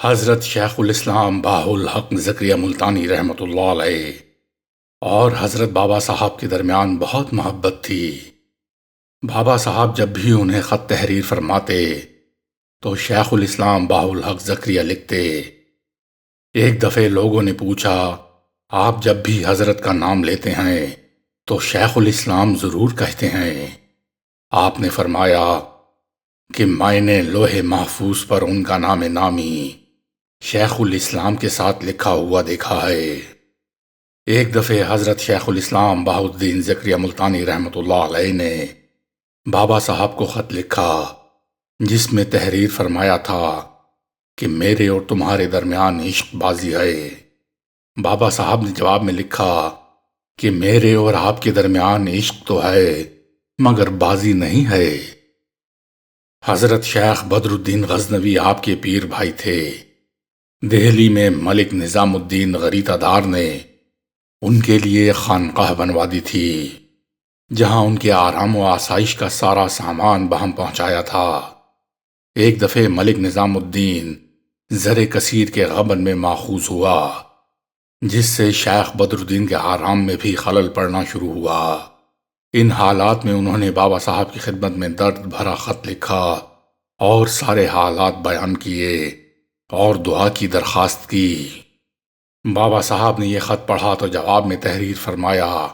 حضرت شیخ الاسلام باہ الحق زکریا ملتانی رحمۃ اللہ علیہ اور حضرت بابا صاحب کے درمیان بہت محبت تھی۔ بابا صاحب جب بھی انہیں خط تحریر فرماتے تو شیخ الاسلام باہ الحق زکریا لکھتے۔ ایک دفعہ لوگوں نے پوچھا، آپ جب بھی حضرت کا نام لیتے ہیں تو شیخ الاسلام ضرور کہتے ہیں؟ آپ نے فرمایا کہ میں نے لوح محفوظ پر ان کا نام نامی شیخ الاسلام کے ساتھ لکھا ہوا دیکھا ہے۔ ایک دفعہ حضرت شیخ الاسلام بہاء الدین زکریا ملتانی رحمۃ اللہ علیہ نے بابا صاحب کو خط لکھا جس میں تحریر فرمایا تھا کہ میرے اور تمہارے درمیان عشق بازی ہے۔ بابا صاحب نے جواب میں لکھا کہ میرے اور آپ کے درمیان عشق تو ہے مگر بازی نہیں ہے۔ حضرت شیخ بدر الدین غزنوی آپ کے پیر بھائی تھے۔ دہلی میں ملک نظام الدین غریتہ دار نے ان کے لیے خانقاہ بنوا دی تھی جہاں ان کے آرام و آسائش کا سارا سامان بہم پہنچایا تھا۔ ایک دفعہ ملک نظام الدین زر کثیر کے غبن میں ماخوذ ہوا جس سے شیخ بدر الدین کے آرام میں بھی خلل پڑنا شروع ہوا۔ ان حالات میں انہوں نے بابا صاحب کی خدمت میں درد بھرا خط لکھا اور سارے حالات بیان کیے اور دعا کی درخواست کی۔ بابا صاحب نے یہ خط پڑھا تو جواب میں تحریر فرمایا،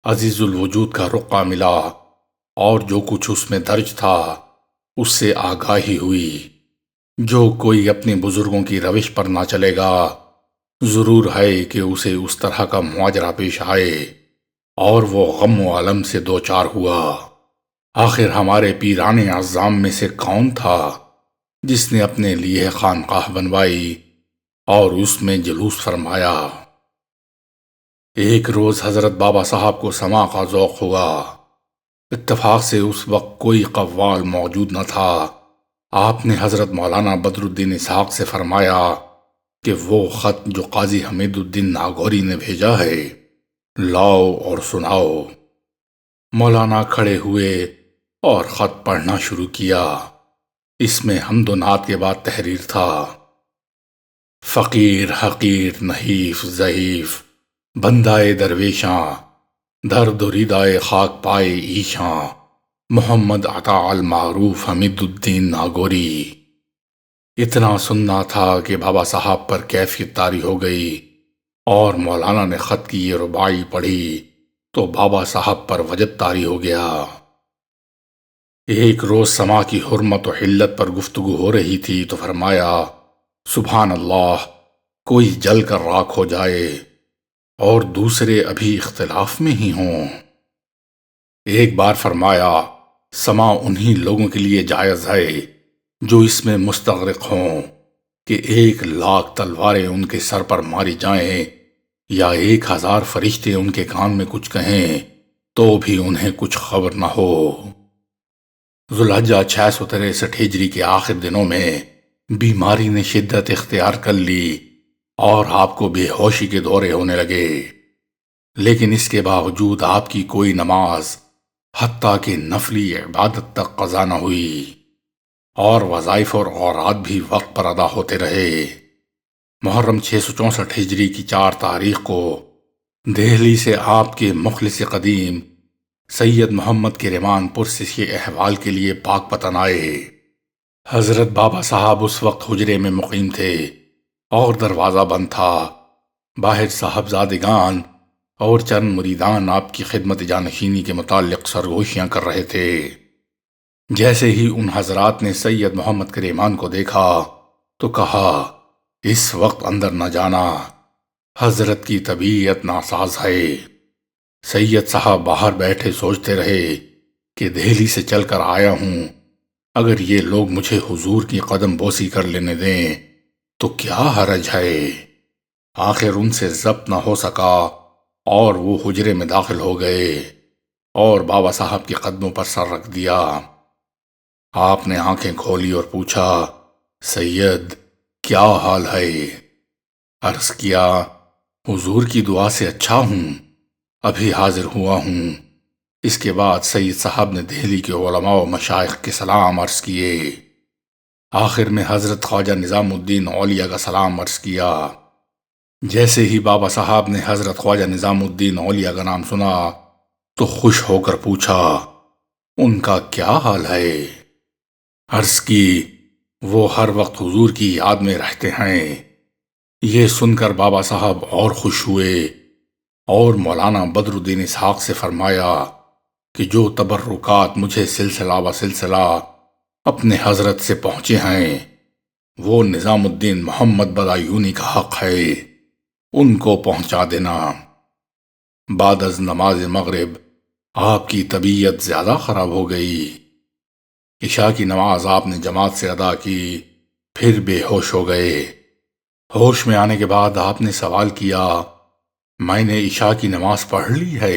عزیز الوجود کا رقعہ ملا اور جو کچھ اس میں درج تھا اس سے آگاہی ہوئی۔ جو کوئی اپنے بزرگوں کی روش پر نہ چلے گا ضرور ہے کہ اسے اس طرح کا مواجرہ پیش آئے اور وہ غم و علم سے دوچار ہوا۔ آخر ہمارے پیران اعظام میں سے کون تھا جس نے اپنے لیے خانقاہ بنوائی اور اس میں جلوس فرمایا؟ ایک روز حضرت بابا صاحب کو سماع کا ذوق ہوا۔ اتفاق سے اس وقت کوئی قوال موجود نہ تھا۔ آپ نے حضرت مولانا بدر الدین اسحاق سے فرمایا کہ وہ خط جو قاضی حمید الدین ناگوری نے بھیجا ہے لاؤ اور سناؤ۔ مولانا کھڑے ہوئے اور خط پڑھنا شروع کیا۔ اس میں حمد و نعت کے بعد تحریر تھا، فقیر حقیر نحیف ضعیف بندائے درویشاں درد و ردائے خاک پائے ایشاں محمد عطا المعروف حمید الدین ناگوری۔ اتنا سننا تھا کہ بابا صاحب پر کیفیت طاری ہو گئی اور مولانا نے خط کی یہ رباعی پڑھی تو بابا صاحب پر وجد طاری ہو گیا۔ ایک روز سماع کی حرمت و حلت پر گفتگو ہو رہی تھی تو فرمایا، سبحان اللہ، کوئی جل کر راکھ ہو جائے اور دوسرے ابھی اختلاف میں ہی ہوں۔ ایک بار فرمایا، سماع انہی لوگوں کے لیے جائز ہے جو اس میں مستغرق ہوں کہ 1,00,000 تلواریں ان کے سر پر ماری جائیں یا 1,000 فرشتے ان کے کان میں کچھ کہیں تو بھی انہیں کچھ خبر نہ ہو۔ ذوالحجہ 663 ہجری کے آخر دنوں میں بیماری نے شدت اختیار کر لی اور آپ کو بے ہوشی کے دورے ہونے لگے، لیکن اس کے باوجود آپ کی کوئی نماز حتیٰ کہ نفلی عبادت تک قضا نہ ہوئی اور وظائف اور اوراد بھی وقت پر ادا ہوتے رہے۔ محرم 664 ہجری کی 4 تاریخ کو دہلی سے آپ کے مخلص قدیم سید محمد کرمان پرسش کے احوال کے لیے پاک پتن آئے۔ حضرت بابا صاحب اس وقت حجرے میں مقیم تھے اور دروازہ بند تھا۔ باہر صاحبزادگان اور چند مریدان آپ کی خدمت جانشینی کے متعلق سرگوشیاں کر رہے تھے۔ جیسے ہی ان حضرات نے سید محمد کرمان کو دیکھا تو کہا، اس وقت اندر نہ جانا، حضرت کی طبیعت ناساز ہے۔ سید صاحب باہر بیٹھے سوچتے رہے کہ دہلی سے چل کر آیا ہوں، اگر یہ لوگ مجھے حضور کی قدم بوسی کر لینے دیں تو کیا حرج ہے۔ آخر ان سے ضبط نہ ہو سکا اور وہ حجرے میں داخل ہو گئے اور بابا صاحب کے قدموں پر سر رکھ دیا۔ آپ نے آنکھیں کھولی اور پوچھا، سید کیا حال ہے؟ عرض کیا، حضور کی دعا سے اچھا ہوں، ابھی حاضر ہوا ہوں۔ اس کے بعد سید صاحب نے دہلی کے علماء و مشائخ کے سلام عرض کیے۔ آخر میں حضرت خواجہ نظام الدین اولیاء کا سلام عرض کیا۔ جیسے ہی بابا صاحب نے حضرت خواجہ نظام الدین اولیاء کا نام سنا تو خوش ہو کر پوچھا، ان کا کیا حال ہے؟ عرض کی، وہ ہر وقت حضور کی یاد میں رہتے ہیں۔ یہ سن کر بابا صاحب اور خوش ہوئے اور مولانا بدر الدین اسحاق سے فرمایا کہ جو تبرکات مجھے سلسلہ و سلسلہ اپنے حضرت سے پہنچے ہیں وہ نظام الدین محمد بدایونی کا حق ہے، ان کو پہنچا دینا۔ بعد از نماز مغرب آپ کی طبیعت زیادہ خراب ہو گئی۔ عشاء کی نماز آپ نے جماعت سے ادا کی، پھر بے ہوش ہو گئے۔ ہوش میں آنے کے بعد آپ نے سوال کیا، میں نے عشاء کی نماز پڑھ لی ہے؟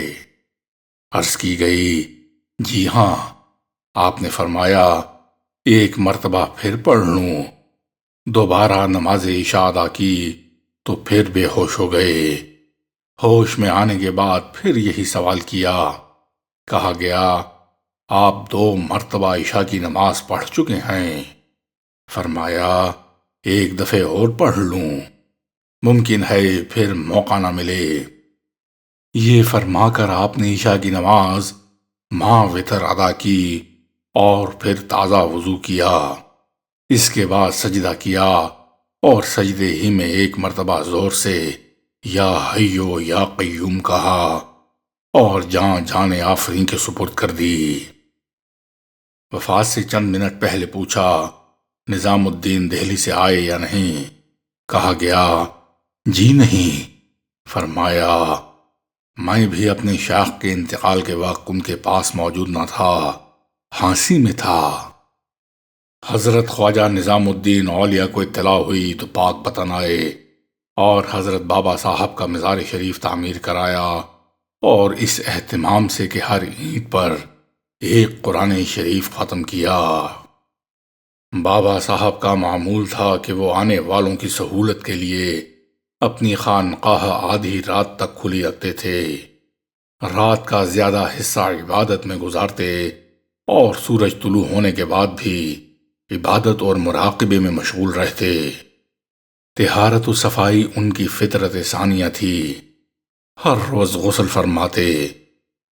عرض کی گئی، جی ہاں۔ آپ نے فرمایا، ایک مرتبہ پھر پڑھ لوں؟ دوبارہ نماز عشاء ادا کی تو پھر بے ہوش ہو گئے۔ ہوش میں آنے کے بعد پھر یہی سوال کیا۔ کہا گیا، آپ 2 مرتبہ عشاء کی نماز پڑھ چکے ہیں۔ فرمایا، ایک دفعہ اور پڑھ لوں؟ ممکن ہے پھر موقع نہ ملے۔ یہ فرما کر آپ نے عشاء کی نماز ماہ وتر ادا کی اور پھر تازہ وضو کیا۔ اس کے بعد سجدہ کیا اور سجدے ہی میں ایک مرتبہ زور سے یا حیو یا قیوم کہا اور جان آفرین کے سپرد کر دی۔ وفات سے چند منٹ پہلے پوچھا، نظام الدین دہلی سے آئے یا نہیں؟ کہا گیا، جی نہیں۔ فرمایا، میں بھی اپنے شیخ کے انتقال کے وقت ان کے پاس موجود نہ تھا، ہانسی میں تھا۔ حضرت خواجہ نظام الدین اولیاء کو اطلاع ہوئی تو پاک پتن آئے اور حضرت بابا صاحب کا مزار شریف تعمیر کرایا، اور اس اہتمام سے کہ ہر اینٹ پر ایک قرآن شریف ختم کیا۔ بابا صاحب کا معمول تھا کہ وہ آنے والوں کی سہولت کے لیے اپنی خانقاہ آدھی رات تک کھلی رکھتے تھے۔ رات کا زیادہ حصہ عبادت میں گزارتے اور سورج طلوع ہونے کے بعد بھی عبادت اور مراقبے میں مشغول رہتے۔ طہارت و صفائی ان کی فطرت ثانیہ تھی۔ ہر روز غسل فرماتے،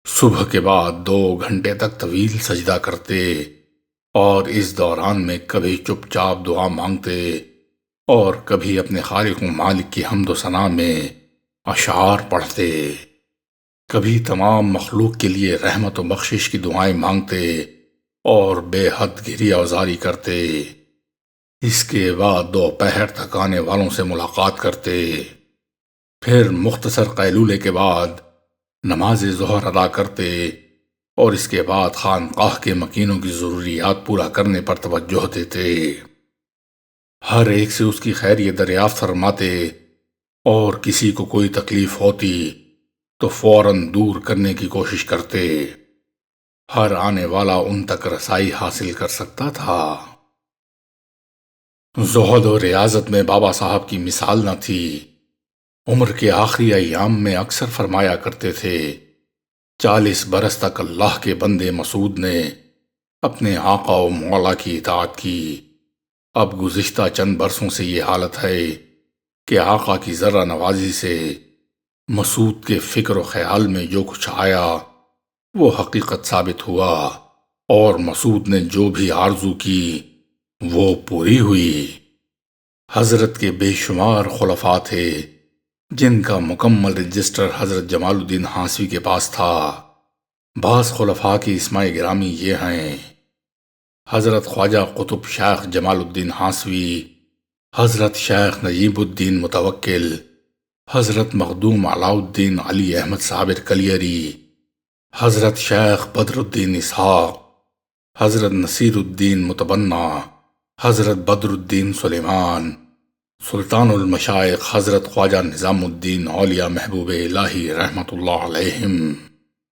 صبح کے بعد 2 گھنٹے تک طویل سجدہ کرتے اور اس دوران میں کبھی چپ چاپ دعا مانگتے اور کبھی اپنے خالق و مالک کی حمد و ثنا میں اشعار پڑھتے، کبھی تمام مخلوق کے لیے رحمت و بخشش کی دعائیں مانگتے اور بے حد گریہ وزاری کرتے۔ اس کے بعد دوپہر تک آنے والوں سے ملاقات کرتے، پھر مختصر قیلولے کے بعد نماز ظہر ادا کرتے اور اس کے بعد خانقاہ کے مکینوں کی ضروریات پورا کرنے پر توجہ دیتے۔ ہر ایک سے اس کی خیریت دریافت فرماتے اور کسی کو کوئی تکلیف ہوتی تو فوراً دور کرنے کی کوشش کرتے۔ ہر آنے والا ان تک رسائی حاصل کر سکتا تھا۔ زہد و ریاضت میں بابا صاحب کی مثال نہ تھی۔ عمر کے آخری ایام میں اکثر فرمایا کرتے تھے، 40 برس تک اللہ کے بندے مسعود نے اپنے آقا و مولا کی اطاعت کی۔ اب گزشتہ چند برسوں سے یہ حالت ہے کہ آقا کی ذرہ نوازی سے مسعود کے فکر و خیال میں جو کچھ آیا وہ حقیقت ثابت ہوا، اور مسعود نے جو بھی آرزو کی وہ پوری ہوئی۔ حضرت کے بے شمار خلفاء تھے جن کا مکمل رجسٹر حضرت جمال الدین ہانسوی کے پاس تھا۔ بعض خلفاء کی اسماء گرامی یہ ہیں: حضرت خواجہ قطب شیخ جمال الدین ہانسوی، حضرت شیخ نجیب الدین متوکل، حضرت مخدوم علاء الدین علی احمد صابر کلیری، حضرت شیخ بدر الدین اسحاق، حضرت نصیر الدین متبنا، حضرت بدر الدین سلیمان، سلطان المشائخ حضرت خواجہ نظام الدین اولیاء محبوب الہی رحمۃ اللہ علیہم۔